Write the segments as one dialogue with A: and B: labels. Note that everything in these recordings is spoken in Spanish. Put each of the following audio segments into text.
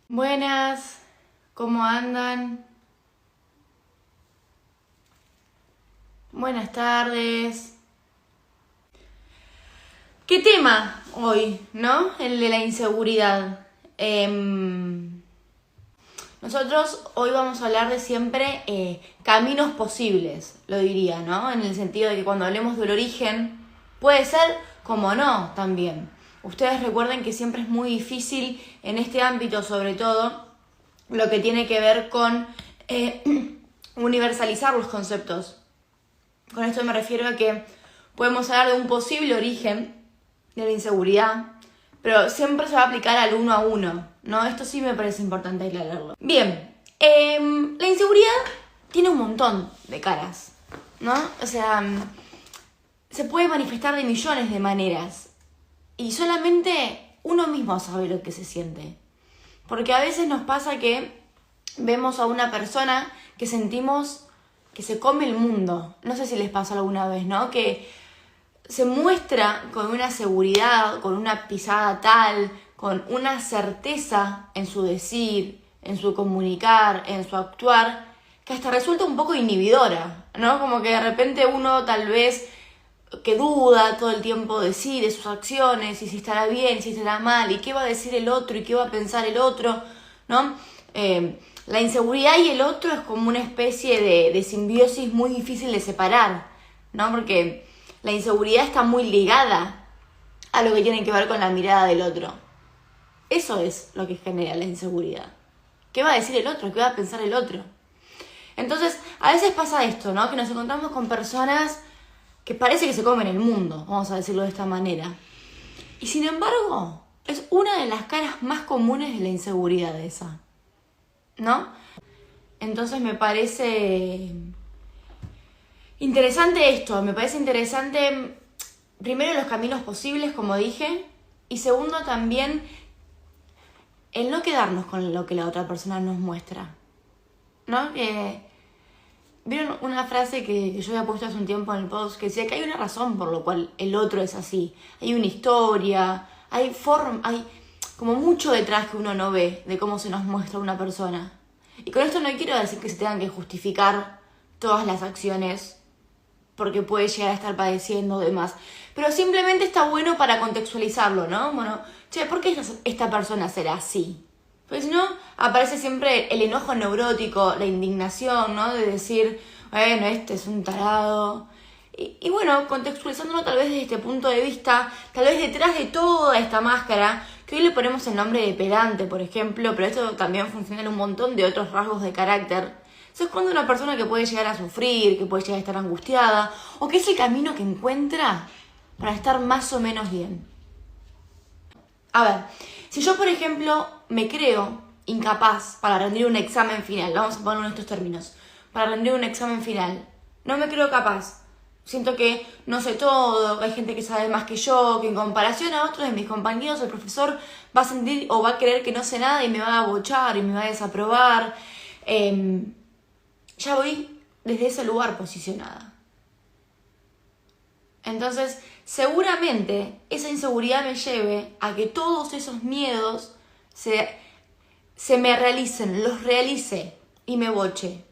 A: Buenas, ¿cómo andan? Buenas tardes. ¿Qué tema hoy, no? El de la inseguridad. Nosotros hoy vamos a hablar de siempre caminos posibles, lo diría, ¿no? En el sentido de que cuando hablemos del origen, puede ser como no también. Ustedes recuerden que siempre es muy difícil en este ámbito, sobre todo, lo que tiene que ver con universalizar los conceptos. Con esto me refiero a que podemos hablar de un posible origen de la inseguridad, pero siempre se va a aplicar al uno a uno, ¿no? Esto sí me parece importante aclararlo. Bien, la inseguridad tiene un montón de caras, ¿no? O sea, se puede manifestar de millones de maneras y solamente uno mismo sabe lo que se siente. Porque a veces nos pasa que vemos a una persona que sentimos que se come el mundo. No sé si les pasó alguna vez, ¿no? Que se muestra con una seguridad, con una pisada tal, con una certeza en su decir, en su comunicar, en su actuar, que hasta resulta un poco inhibidora, ¿no? Como que de repente uno tal vez que duda todo el tiempo de sí, de sus acciones, y si estará bien, si estará mal, y qué va a decir el otro, y qué va a pensar el otro, ¿no? La inseguridad y el otro es como una especie de simbiosis muy difícil de separar, ¿no? Porque la inseguridad está muy ligada a lo que tiene que ver con la mirada del otro. Eso es lo que genera la inseguridad. ¿Qué va a decir el otro? ¿Qué va a pensar el otro? Entonces, a veces pasa esto, ¿no? Que nos encontramos con personas que parece que se comen el mundo, vamos a decirlo de esta manera. Y sin embargo, es una de las caras más comunes de la inseguridad esa, ¿no? Entonces me parece interesante esto, me parece interesante primero los caminos posibles, como dije, y segundo también el no quedarnos con lo que la otra persona nos muestra, ¿no? ¿Vieron una frase que yo había puesto hace un tiempo en el post que decía que hay una razón por la cual el otro es así? Hay una historia, hay como mucho detrás que uno no ve de cómo se nos muestra una persona. Y con esto no quiero decir que se tengan que justificar todas las acciones porque puede llegar a estar padeciendo o demás. Pero simplemente está bueno para contextualizarlo, ¿no? Bueno, che, ¿por qué esta persona será así? Porque si no, aparece siempre el enojo neurótico, la indignación, ¿no? De decir, bueno, este es un tarado. Y bueno, contextualizándolo tal vez desde este punto de vista, tal vez detrás de toda esta máscara, que hoy le ponemos el nombre de pedante, por ejemplo, pero esto también funciona en un montón de otros rasgos de carácter. Se esconde una persona que puede llegar a sufrir, que puede llegar a estar angustiada, o que es el camino que encuentra para estar más o menos bien. A ver, si yo, por ejemplo, me creo incapaz para rendir un examen final, vamos a ponerlo en estos términos, para rendir un examen final, no me creo capaz. Siento que no sé todo, que hay gente que sabe más que yo, que en comparación a otros de mis compañeros el profesor va a sentir o va a creer que no sé nada y me va a bochar y me va a desaprobar. Ya voy desde ese lugar posicionada. Entonces, seguramente esa inseguridad me lleve a que todos esos miedos se me realicen, los realice y me boche,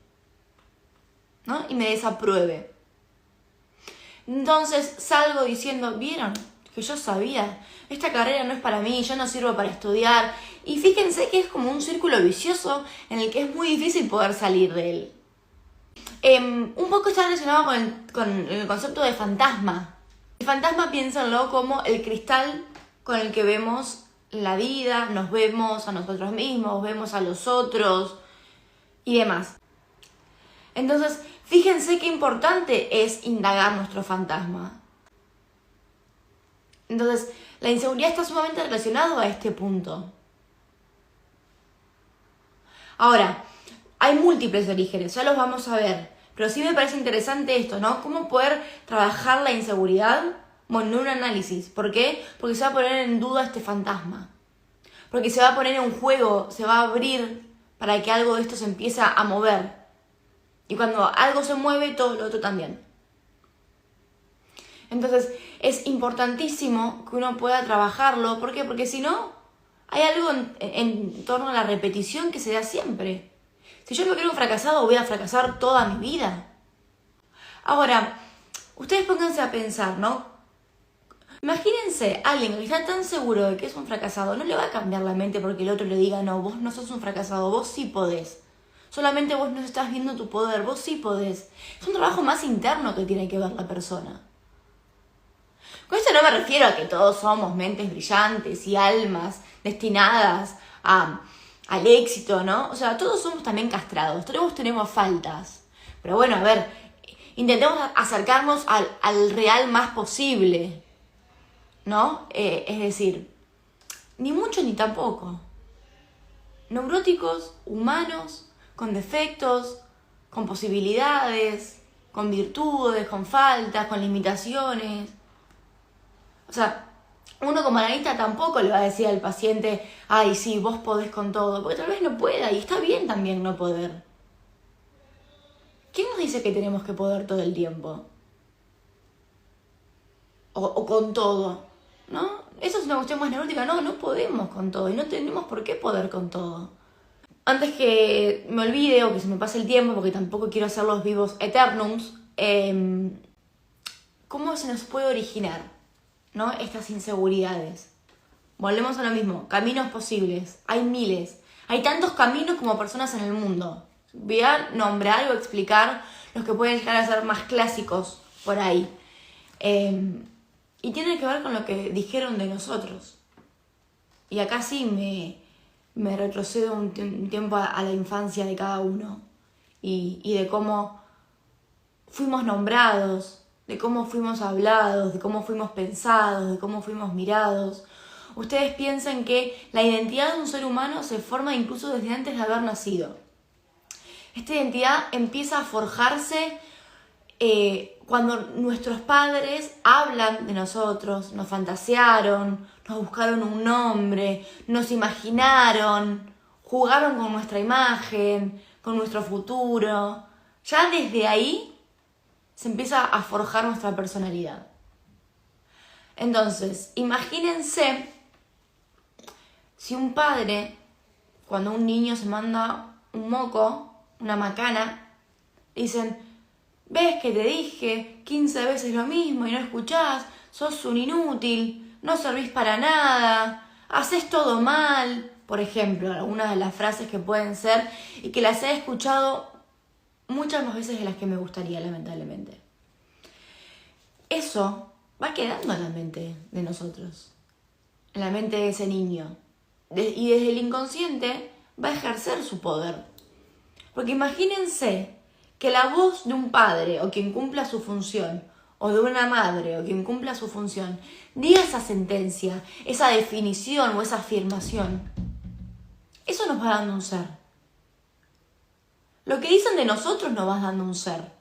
A: ¿no? Y me desapruebe. Entonces salgo diciendo, ¿vieron? Que yo sabía, esta carrera no es para mí, yo no sirvo para estudiar. Y fíjense que es como un círculo vicioso en el que es muy difícil poder salir de él. Un poco está relacionado con el concepto de fantasma. El fantasma, piénsenlo como el cristal con el que vemos la vida, nos vemos a nosotros mismos, vemos a los otros y demás. Entonces, fíjense qué importante es indagar nuestro fantasma. Entonces, la inseguridad está sumamente relacionada a este punto. Ahora, hay múltiples orígenes, ya los vamos a ver. Pero sí me parece interesante esto, ¿no? ¿Cómo poder trabajar la inseguridad? Bueno, en un análisis. ¿Por qué? Porque se va a poner en duda este fantasma. Porque se va a poner en juego, se va a abrir para que algo de esto se empiece a mover. Y cuando algo se mueve, todo lo otro también. Entonces, es importantísimo que uno pueda trabajarlo. ¿Por qué? Porque si no, hay algo en torno a la repetición que se da siempre. Si yo me creo un fracasado, voy a fracasar toda mi vida. Ahora, ustedes pónganse a pensar, ¿no? Imagínense, alguien que está tan seguro de que es un fracasado, no le va a cambiar la mente porque el otro le diga, no, vos no sos un fracasado, vos sí podés. Solamente vos no estás viendo tu poder, vos sí podés. Es un trabajo más interno que tiene que ver la persona. Con esto no me refiero a que todos somos mentes brillantes y almas destinadas al éxito, ¿no? O sea, todos somos también castrados, todos tenemos faltas. Pero bueno, a ver, intentemos acercarnos al real más posible, ¿no? Es decir, ni mucho ni tampoco. Neuróticos, humanos, con defectos, con posibilidades, con virtudes, con faltas, con limitaciones. O sea, uno como analista tampoco le va a decir al paciente, ay, sí, vos podés con todo, porque tal vez no pueda, y está bien también no poder. ¿Quién nos dice que tenemos que poder todo el tiempo? O con todo, ¿no? Eso es una cuestión más neurótica. No podemos con todo y no tenemos por qué poder con todo. Antes que me olvide o que se me pase el tiempo, porque tampoco quiero hacer los vivos eternums, ¿cómo se nos puede originar, ¿no? Estas inseguridades? Volvemos a lo mismo, caminos posibles, hay miles. Hay tantos caminos como personas en el mundo. Voy a nombrar o explicar los que pueden llegar a ser más clásicos por ahí. Y tiene que ver con lo que dijeron de nosotros. Y acá sí me retrocedo un tiempo a la infancia de cada uno. Y de cómo fuimos nombrados, de cómo fuimos hablados, de cómo fuimos pensados, de cómo fuimos mirados. Ustedes piensan que la identidad de un ser humano se forma incluso desde antes de haber nacido. Esta identidad empieza a forjarse cuando nuestros padres hablan de nosotros, nos fantasearon, nos buscaron un nombre, nos imaginaron, jugaron con nuestra imagen, con nuestro futuro. Ya desde ahí se empieza a forjar nuestra personalidad. Entonces, imagínense si un padre, cuando un niño se manda un moco, una macana, dicen, ¿ves que te dije 15 veces lo mismo y no escuchás? Sos un inútil, no servís para nada, haces todo mal. Por ejemplo, algunas de las frases que pueden ser y que las he escuchado muchas más veces de las que me gustaría, lamentablemente. Eso va quedando en la mente de nosotros, en la mente de ese niño. Y desde el inconsciente va a ejercer su poder. Porque imagínense que la voz de un padre o quien cumpla su función, o de una madre o quien cumpla su función, diga esa sentencia, esa definición o esa afirmación. Eso nos va dando un ser. Lo que dicen de nosotros nos va dando un ser.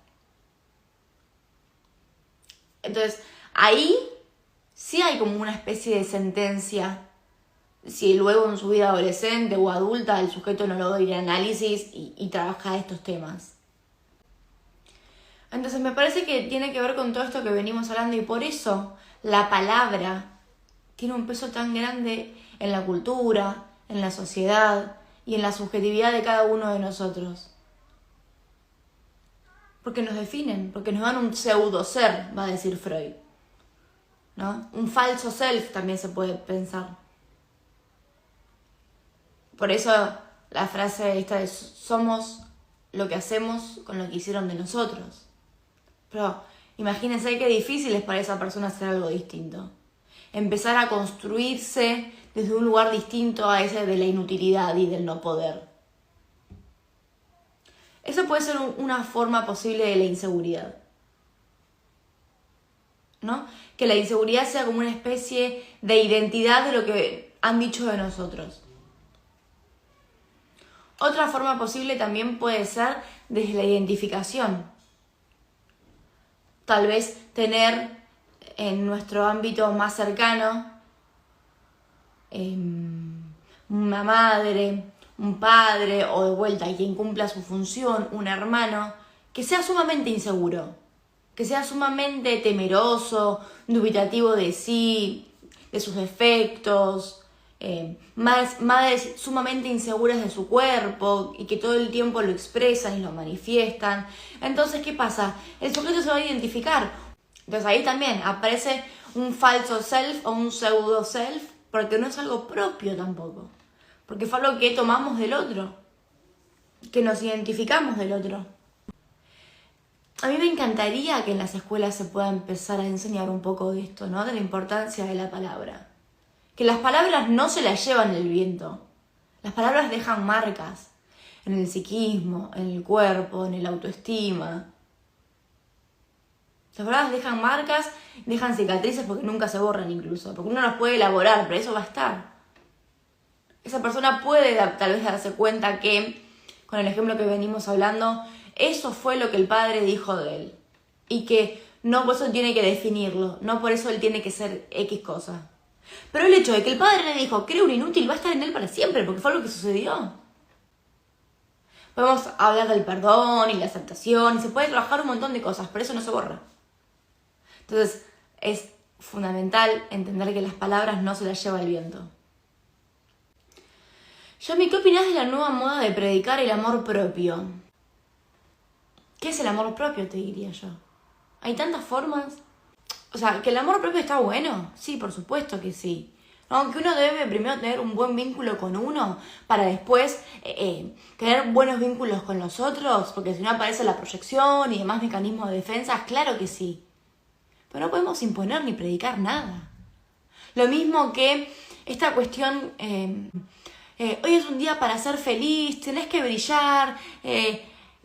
A: Entonces, ahí sí hay como una especie de sentencia. Si luego en su vida adolescente o adulta el sujeto no logra ir a análisis y trabaja estos temas. Entonces me parece que tiene que ver con todo esto que venimos hablando y por eso la palabra tiene un peso tan grande en la cultura, en la sociedad y en la subjetividad de cada uno de nosotros. Porque nos definen, porque nos dan un pseudo ser, va a decir Freud, ¿no? Un falso self también se puede pensar. Por eso la frase esta es, somos lo que hacemos con lo que hicieron de nosotros. Pero imagínense qué difícil es para esa persona hacer algo distinto. Empezar a construirse desde un lugar distinto a ese de la inutilidad y del no poder. Eso puede ser una forma posible de la inseguridad, ¿no? Que la inseguridad sea como una especie de identidad de lo que han dicho de nosotros. Otra forma posible también puede ser desde la identificación. Tal vez tener en nuestro ámbito más cercano una madre, un padre o de vuelta quien cumpla su función, un hermano, que sea sumamente inseguro, que sea sumamente temeroso, dubitativo de sí, de sus defectos, madres sumamente inseguras de su cuerpo y que todo el tiempo lo expresan y lo manifiestan. Entonces, ¿qué pasa? El sujeto se va a identificar. Entonces ahí también aparece un falso self o un pseudo self, porque no es algo propio tampoco. Porque fue algo que tomamos del otro, que nos identificamos del otro. A mí me encantaría que en las escuelas se pueda empezar a enseñar un poco de esto, ¿no? De la importancia de la palabra. Que las palabras no se las llevan el viento. Las palabras dejan marcas en el psiquismo, en el cuerpo, en el autoestima. Las palabras dejan marcas, dejan cicatrices porque nunca se borran incluso. Porque uno las puede elaborar, pero eso va a estar. Esa persona puede tal vez darse cuenta que, con el ejemplo que venimos hablando, eso fue lo que el padre dijo de él. Y que no por eso tiene que definirlo, no por eso él tiene que ser X cosa. Pero el hecho de que el padre le dijo que era un inútil va a estar en él para siempre, porque fue algo que sucedió. Podemos hablar del perdón y la aceptación, y se puede trabajar un montón de cosas, pero eso no se borra. Entonces, es fundamental entender que las palabras no se las lleva el viento. Yami, ¿qué opinás de la nueva moda de predicar el amor propio? ¿Qué es el amor propio, te diría yo? Hay tantas formas. O sea, ¿que el amor propio está bueno? Sí, por supuesto que sí. Aunque uno debe primero tener un buen vínculo con uno para después tener buenos vínculos con los otros, porque si no aparece la proyección y demás mecanismos de defensa, claro que sí. Pero no podemos imponer ni predicar nada. Lo mismo que esta cuestión, hoy es un día para ser feliz, tenés que brillar,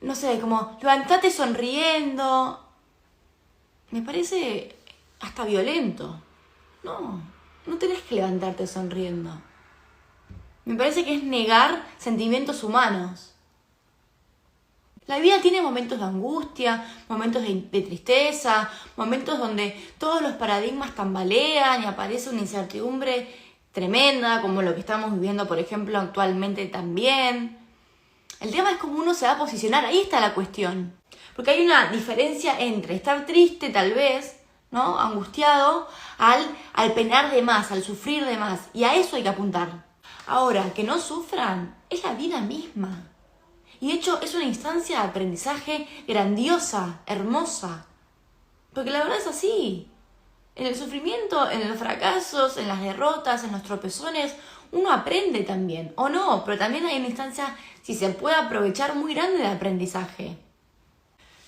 A: no sé, como levantate sonriendo. Me parece hasta violento. No tenés que levantarte sonriendo. Me parece que es negar sentimientos humanos. La vida tiene momentos de angustia, momentos de tristeza, momentos donde todos los paradigmas tambalean y aparece una incertidumbre tremenda, como lo que estamos viviendo, por ejemplo, actualmente también. El tema es cómo uno se va a posicionar, ahí está la cuestión. Porque hay una diferencia entre estar triste, tal vez, ¿no? Angustiado, al penar de más, al sufrir de más. Y a eso hay que apuntar. Ahora, que no sufran, es la vida misma. Y de hecho es una instancia de aprendizaje grandiosa, hermosa. Porque la verdad es así. En el sufrimiento, en los fracasos, en las derrotas, en los tropezones, uno aprende también. O no, pero también hay una instancia, si se puede aprovechar, muy grande de aprendizaje.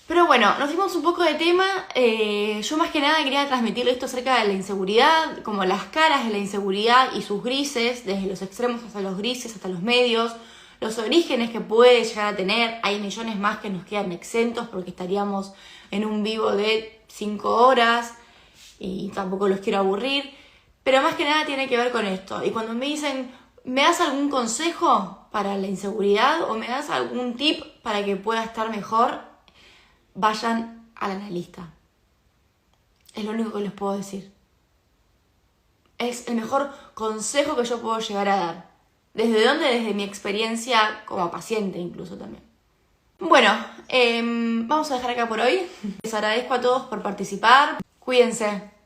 A: Pero bueno, nos dimos un poco de tema. Yo más que nada quería transmitirle esto acerca de la inseguridad, como las caras de la inseguridad y sus grises, desde los extremos hasta los grises, hasta los medios, los orígenes que puede llegar a tener. Hay millones más que nos quedan exentos porque estaríamos en un vivo de 5 horas y tampoco los quiero aburrir. Pero más que nada tiene que ver con esto. Y cuando me dicen, ¿me das algún consejo para la inseguridad o me das algún tip para que pueda estar mejor? Vayan al analista. Es lo único que les puedo decir. Es el mejor consejo que yo puedo llegar a dar. ¿Desde dónde? Desde mi experiencia como paciente incluso también. Bueno, vamos a dejar acá por hoy. Les agradezco a todos por participar. Cuídense.